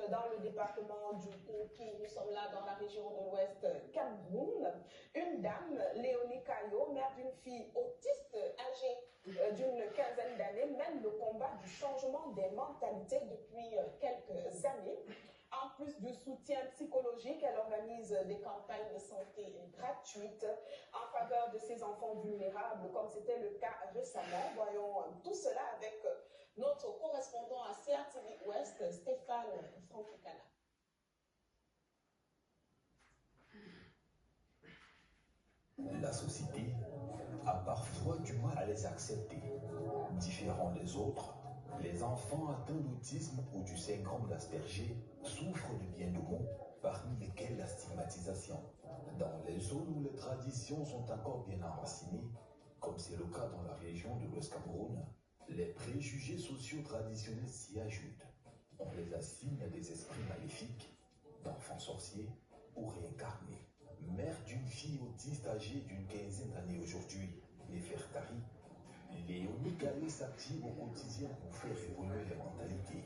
dans le département du Koki. Nous sommes là dans la région de l'Ouest Cameroun. Une dame, Léonie Caillot, mère d'une fille autiste âgée d'une quinzaine d'années, mène le combat du changement des mentalités depuis quelques années. En plus du soutien psychologique, elle organise des campagnes de santé gratuites en faveur de ces enfants vulnérables, comme c'était le cas récemment. Voyons tout cela avec notre correspondant à CRTV Ouest, Stéphane Francicana. La société a parfois du mal à les accepter. Différents des autres, les enfants atteints d'autisme ou du syndrome d'Asperger souffrent de bien de maux, parmi lesquels la stigmatisation. Dans les zones où les traditions sont encore bien enracinées, comme c'est le cas dans la région de l'Ouest Cameroun, les préjugés sociaux traditionnels s'y ajoutent. On les assigne à des esprits maléfiques, d'enfants sorciers ou réincarnés. Mère d'une fille autiste âgée d'une quinzaine d'années aujourd'hui, Néfertari, Léonie Caillot s'active au quotidien pour faire évoluer les mentalités.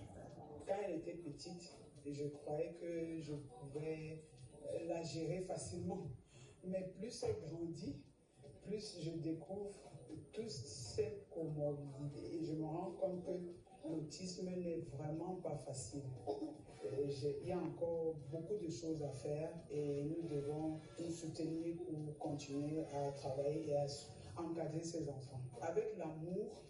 Quand elle était petite, je croyais que je pouvais la gérer facilement. Mais plus elle grandit, plus je découvre toutes ces comorbidités. Et je me rends compte que l'autisme n'est vraiment pas facile. Il y a encore beaucoup de choses à faire et nous devons nous soutenir pour continuer à travailler et à encadrer ces enfants. Avec l'amour,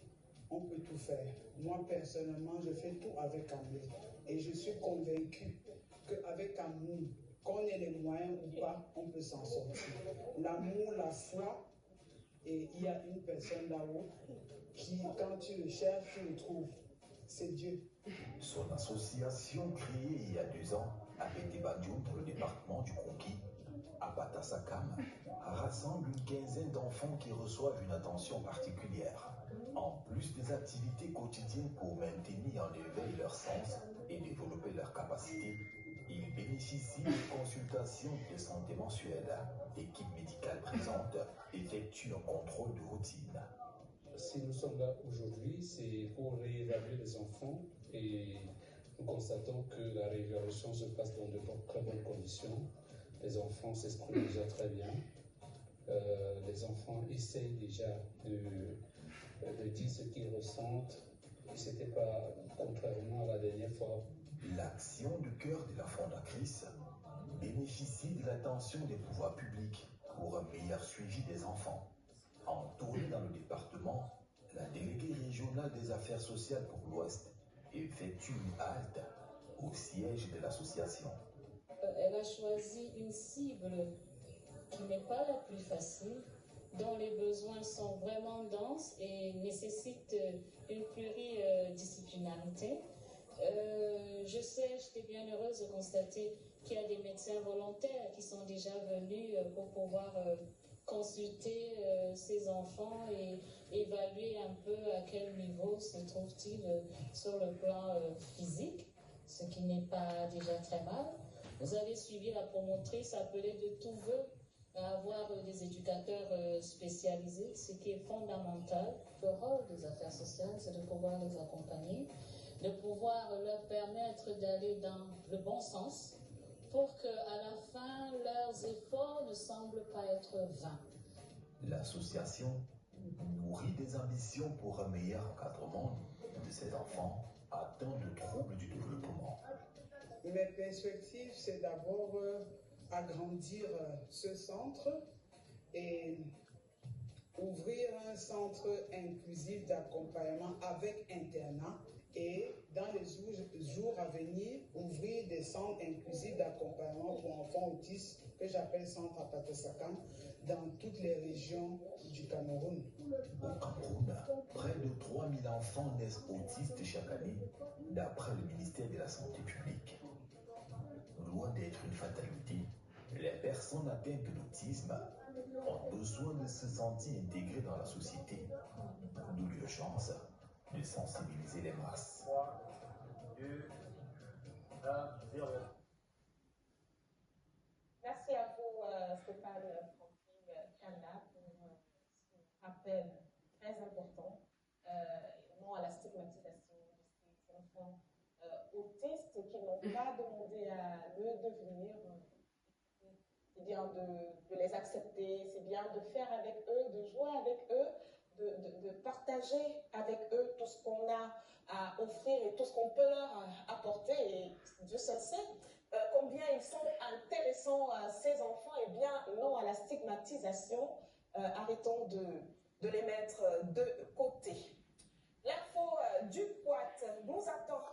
on peut tout faire. Moi, personnellement, je fais tout avec amour. Et je suis convaincue qu'avec amour, qu'on ait les moyens ou pas, on peut s'en sortir. L'amour, la foi, et il y a une personne là-haut qui, quand tu le cherches, tu le trouves. C'est Dieu. Son association, créée il y a 2 ans, à Bété-Badiou, dans le département du Koki, à Batasakam, rassemble une quinzaine d'enfants qui reçoivent une attention particulière. En plus des activités quotidiennes pour maintenir en éveil leur sens et développer leurs capacités, ils bénéficient de consultations de santé mensuelles. L'équipe médicale présente effectue un contrôle de routine. Si nous sommes là aujourd'hui, c'est pour réévaluer les enfants et nous constatons que la réévaluation se passe dans de très bonnes conditions. Les enfants s'expriment déjà très bien. Les enfants essayent déjà de dire ce qu'ils ressentent. Et ce n'était pas contrairement à la dernière fois. L'action du cœur de la fondatrice bénéficie de l'attention des pouvoirs publics pour un meilleur suivi des enfants. En tournée dans le département, la déléguée régionale des affaires sociales pour l'Ouest effectue une halte au siège de l'association. Elle a choisi une cible qui n'est pas la plus facile, dont les besoins sont vraiment denses et nécessitent une pluridisciplinarité. J'étais bien heureuse de constater qu'il y a des médecins volontaires qui sont déjà venus pour pouvoir consulter ces enfants et évaluer un peu à quel niveau se trouve-t-il sur le plan physique, ce qui n'est pas déjà très mal. Vous avez suivi la promotrice appelée de tous vœux à avoir des éducateurs spécialisés, ce qui est fondamental. Le rôle des affaires sociales, c'est de pouvoir les accompagner, de pouvoir leur permettre d'aller dans le bon sens pour qu'à la fin, leurs efforts ne semblent pas être vains. L'association nourrit des ambitions pour un meilleur encadrement de ces enfants atteints de troubles du développement. Mes perspectives, c'est d'abord agrandir ce centre et ouvrir un centre inclusif d'accompagnement avec internat et dans les jours à venir, ouvrir des centres inclusifs d'accompagnement pour enfants autistes que j'appelle centre à Batasakam dans toutes les régions du Cameroun. Au Cameroun, près de 3000 enfants naissent autistes chaque année, d'après le ministère de la Santé publique. Loin d'être une fatalité, les personnes atteintes d'autisme ont besoin de se sentir intégrées dans la société, d'où l'urgence de sensibiliser les masses. 3, 2, 1, 0. Merci à vous, Stéphane Francicana, pour ce rappel très important, non à la stigmatisation de ces enfants autistes qui n'ont pas demandé à le devenir. C'est bien de les accepter, c'est bien de faire avec eux, de jouer avec eux, de partager avec eux tout ce qu'on a à offrir et tout ce qu'on peut leur apporter. Et Dieu seul sait combien ils sont intéressants, ces enfants, et bien non à la stigmatisation. Arrêtons de les mettre de côté. L'info du Quat nous attend